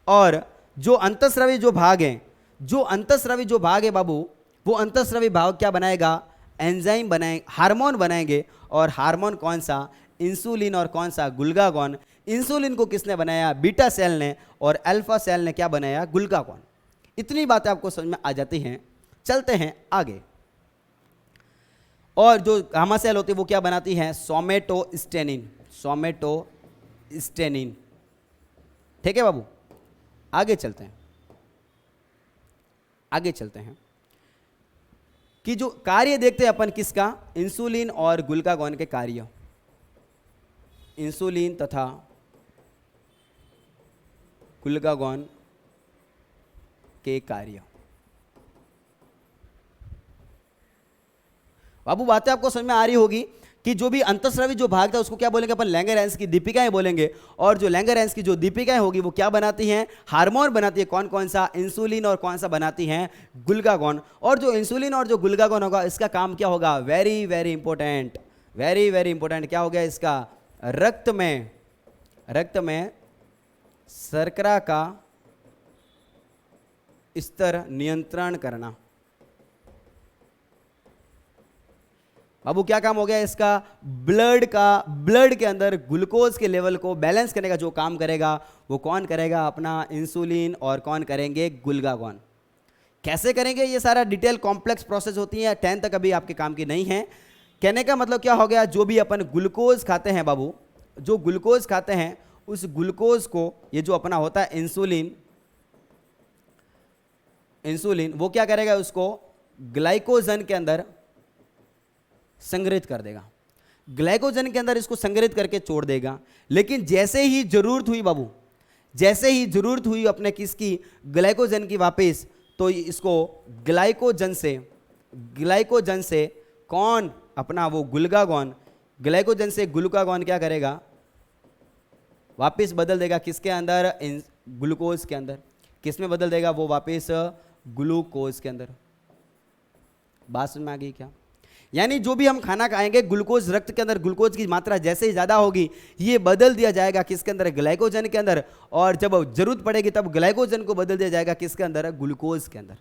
और जो अंतःस्रावी जो भाग है, जो अंतःस्रावी जो भाग है बाबू, वो अंतःस्रावी भाग क्या बनाएगा? एंजाइम बनाएंगे, हार्मोन बनाएंगे। और हार्मोन कौन सा? इंसुलिन। और कौन सा? ग्लूकागॉन। इंसुलिन को किसने बनाया? बीटा सेल ने। और अल्फा सेल ने क्या बनाया? ग्लूकागॉन। इतनी बातें आपको समझ में आ जाती हैं। चलते हैं आगे। और जो गामा सेल होती है वो क्या बनाती हैं? सोमेटोस्टेनिन। सोमेटोस्टेनिन। ठीक है बाबू, आगे चलते हैं। आगे चलते हैं कि जो कार्य देखते हैं अपन किसका? इंसुलिन और ग्लूकागॉन के कार्य। इंसुलिन तथा ग्लूकागॉन के कार्य। बाबू बातें आपको समझ में आ रही होगी कि जो भी अंतःस्रावी जो भाग था उसको क्या बोलेंगे अपन? लैंगरहैंस की दीपिकाएं बोलेंगे। और जो लैंगरहैंस की जो दीपिकाएं होगी वो क्या बनाती हैं? हार्मोन बनाती है। कौन कौन सा? इंसुलिन। और कौन सा बनाती हैं? ग्लूकागॉन। और जो इंसुलिन और जो ग्लूकागॉन होगा इसका काम क्या होगा? Very very important, very very important. क्या हो गया इसका? रक्त में शर्करा का स्तर नियंत्रण करना। बाबू क्या काम हो गया इसका? ब्लड के अंदर ग्लूकोज के लेवल को बैलेंस करने का जो काम करेगा वो कौन करेगा? अपना इंसुलिन। और कौन करेंगे? ग्लूकागॉन। कैसे करेंगे? ये सारा डिटेल कॉम्प्लेक्स प्रोसेस होती है, 10 तक अभी आपके काम की नहीं है। कहने का मतलब क्या हो गया? जो भी अपन ग्लूकोज खाते हैं बाबू, जो ग्लूकोज खाते हैं उस ग्लूकोज को, ये जो अपना होता है इंसुलिन वो क्या करेगा? उसको ग्लाइकोजन के अंदर संग्रहित कर देगा। ग्लाइकोजन के अंदर इसको संग्रहित करके छोड़ देगा। लेकिन जैसे ही जरूरत हुई बाबू, जैसे ही जरूरत हुई अपने किसकी, ग्लाइकोजन की वापस, तो इसको ग्लाइकोजन से कौन अपना वो ग्लूकागॉन, ग्लाइकोजन से ग्लूकागॉन क्या करेगा, वापस बदल देगा किसके अंदर, ग्लूकोज के अंदर। किस में बदल देगा वो, वापस ग्लूकोज के अंदर। बात समझ में आ गई क्या? यानी जो भी हम खाना खाएंगे, ग्लूकोज, रक्त के अंदर ग्लूकोज की मात्रा जैसे ही ज्यादा होगी, ये बदल दिया जाएगा किसके अंदर, ग्लाइकोजन के अंदर। और जब जरूरत पड़ेगी तब ग्लाइकोजन को बदल दिया जाएगा किसके अंदर, ग्लूकोज के अंदर।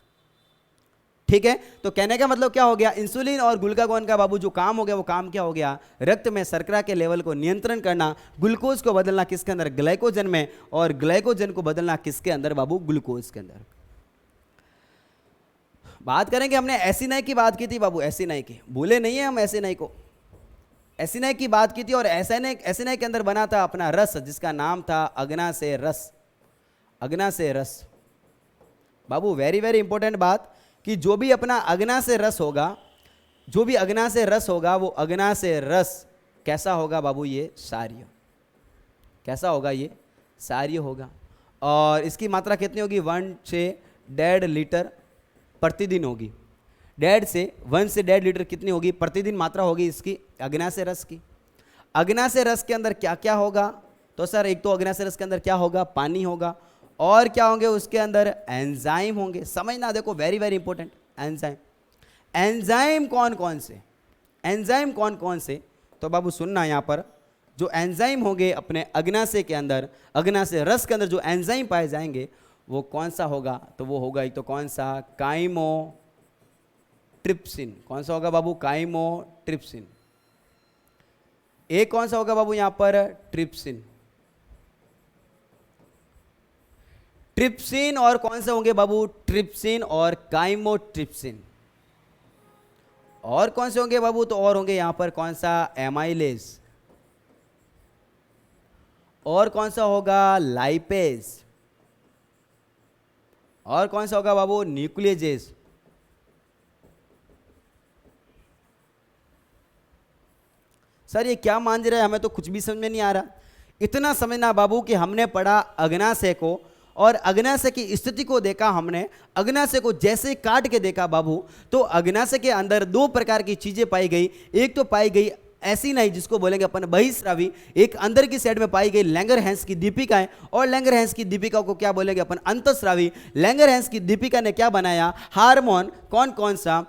ठीक है, तो कहने का मतलब क्या हो गया, इंसुलिन और ग्लूकागॉन का बाबू जो काम हो गया, वो काम क्या हो गया, रक्त में शर्करा के लेवल को नियंत्रण करना, ग्लूकोज को बदलना किसके अंदर, ग्लाइकोजन में, और ग्लाइकोजन को बदलना किसके अंदर बाबू, ग्लूकोज के अंदर। बात करेंगे, हमने एसिनाई की बात की थी बाबू, एसिनाई की, भूले नहीं है हम एसिनाई को। एसिनाई की बात की थी, और एसिनाई के अंदर बना था अपना रस, जिसका नाम था अग्नाशय रस। अग्नाशय रस बाबू, वेरी वेरी इंपॉर्टेंट बात, कि जो भी अपना अग्नाशय रस होगा, जो भी अग्नाशय रस होगा, वो अग्नाशय रस कैसा होगा बाबू, ये क्षारीय। कैसा होगा, ये क्षारीय होगा। और इसकी मात्रा कितनी होगी, 1 से 1.5 लीटर प्रतिदिन होगी। 1 से 1.5 लीटर कितनी होगी, प्रतिदिन मात्रा होगी इसकी अग्नाशय रस की। अग्नाशय रस के अंदर क्या क्या होगा, तो सर एक तो अग्नाशय रस के अंदर क्या होगा, पानी होगा, और क्या होंगे उसके अंदर, एंजाइम होंगे। समझना, देखो very very important, enzyme. Enzyme कौन कौन से, एंजाइम कौन कौन से, तो बाबू सुनना, यहाँ पर जो एंजाइम होंगे अपने अग्नाशय के अंदर, अग्नाशय रस के अंदर जो एंजाइम पाए जाएंगे, वो कौन सा होगा, तो वो होगा एक तो कौन सा, काइमोट्रिप्सिन। कौन सा होगा बाबू, काइमोट्रिप्सिन। एक कौन सा होगा बाबू यहाँ पर, ट्रिप्सिन। ट्रिप्सिन, और कौन से होंगे बाबू, ट्रिप्सिन और काइमोट्रिप्सिन। और कौन से होंगे बाबू, तो और होंगे यहां पर कौन सा, एमाइलेज। और कौन सा होगा, लाइपेज। और कौन सा होगा बाबू, न्यूक्लियोजेज। सर ये क्या मान रहे हैं, हमें तो कुछ भी समझ में नहीं आ रहा। इतना समझना बाबू कि हमने पढ़ा अग्नाशय को, और अग्नाशय की स्थिति को देखा हमने। अग्नाशय को जैसे काट के देखा बाबू, तो अग्नाशय के अंदर 2 प्रकार की चीजें पाई गई। एक तो पाई गई एसिनाई, जिसको बोलेंगे अपन बहिस्रावी। एक अंदर की साइड में पाई गई लैंगरहैंस की दीपिकाएं, और लैंगरहैंस की दीपिका को क्या बोलेंगे अपन, अंतस्रावी। लैंगरहैंस की दीपिका ने क्या बनाया, हार्मोन। कौन कौन सा,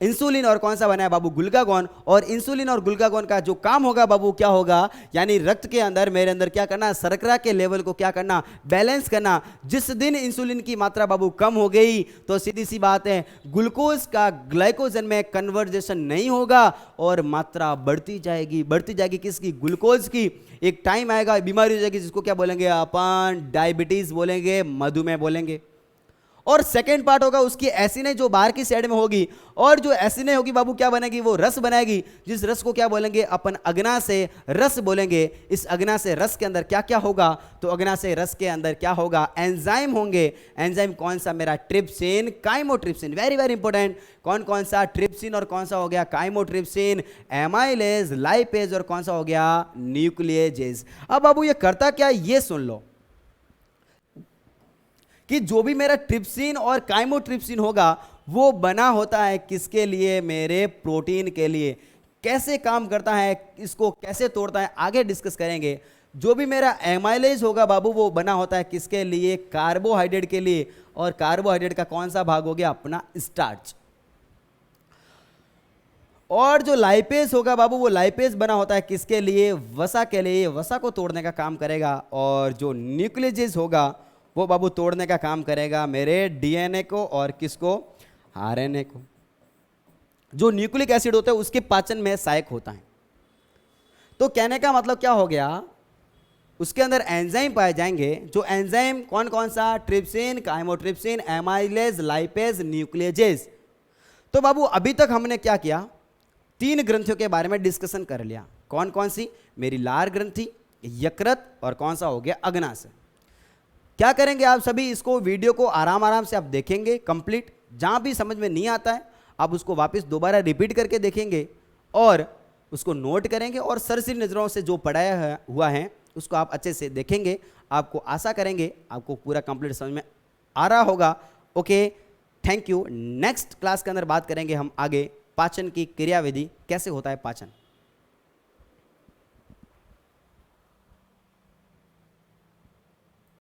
इंसुलिन, और कौन सा बनाया बाबू, ग्लूकागॉन। और इंसुलिन और ग्लूकागॉन का जो काम होगा बाबू, क्या होगा, यानी रक्त के अंदर, मेरे अंदर क्या करना, शर्करा के लेवल को क्या करना, बैलेंस करना। जिस दिन इंसुलिन की मात्रा बाबू कम हो गई, तो सीधी सी बात है, ग्लूकोज का ग्लाइकोजन में कन्वर्जेशन नहीं होगा, और मात्रा बढ़ती जाएगी, बढ़ती जाएगी किसकी, ग्लूकोज की। एक टाइम आएगा, बीमारी हो जाएगी, जिसको क्या बोलेंगे अपन, डायबिटीज बोलेंगे, मधुमेह बोलेंगे। और सेकेंड पार्ट होगा उसकी एसिनाई, जो बाहर की साइड में होगी। और जो एसिनाई होगी बाबू क्या बनेगी, वो रस बनाएगी, जिस रस को क्या बोलेंगे अपन, अग्नाशय रस बोलेंगे। इस अग्नाशय रस के अंदर क्या क्या होगा, तो अग्नाशय रस के अंदर क्या होगा, एंजाइम होंगे। एंजाइम कौन सा मेरा, trypsin, chymotrypsin. Very very important, कौन कौन सा, ट्रिप्सिन, और कौन सा हो गया, काइमोट्रिप्सिन, एमाइलेज, लाइपेज, और कौन सा हो गया, न्यूक्लियोजेज। अब बाबू ये करता क्या, ये सुन लो, कि जो भी मेरा ट्रिप्सिन और काइमोट्रिप्सिन होगा, वो बना होता है किसके लिए, मेरे प्रोटीन के लिए। कैसे काम करता है, इसको कैसे तोड़ता है, आगे डिस्कस करेंगे। जो भी मेरा एमाइलेज होगा बाबू, वो बना होता है किसके लिए, कार्बोहाइड्रेट के लिए। और कार्बोहाइड्रेट का कौन सा भाग हो गया, अपना स्टार्च। और जो लाइपेज होगा बाबू, वो लाइपेज बना होता है किसके लिए, वसा के लिए, वसा को तोड़ने का काम करेगा। और जो न्यूक्लियोजेज होगा, वो बाबू तोड़ने का काम करेगा मेरे डीएनए को, और किसको, आरएनए को। जो न्यूक्लिक एसिड होता है उसके पाचन में सहायक होता है। तो कहने का मतलब क्या हो गया, उसके अंदर एंजाइम पाए जाएंगे। जो एंजाइम कौन कौन सा, ट्रिप्सिन, काइमोट्रिप्सिन, एमाइलेज, लाइपेज, न्यूक्लियोजेज। तो बाबू अभी तक हमने क्या किया, 3 ग्रंथियों के बारे में डिस्कशन कर लिया। कौन कौन सी, मेरी लार ग्रंथि, यकृत, और कौन सा हो गया, अग्नाशय। क्या करेंगे आप सभी, इसको वीडियो को आराम आराम से आप देखेंगे कंप्लीट। जहां भी समझ में नहीं आता है आप उसको वापस दोबारा रिपीट करके देखेंगे, और उसको नोट करेंगे, और सरसरी नजरों से जो पढ़ाया हुआ है उसको आप अच्छे से देखेंगे। आपको आशा करेंगे आपको पूरा कंप्लीट समझ में आ रहा होगा। Okay, thank you. Next class के अंदर बात करेंगे हम आगे पाचन की क्रियाविधि, कैसे होता है पाचन।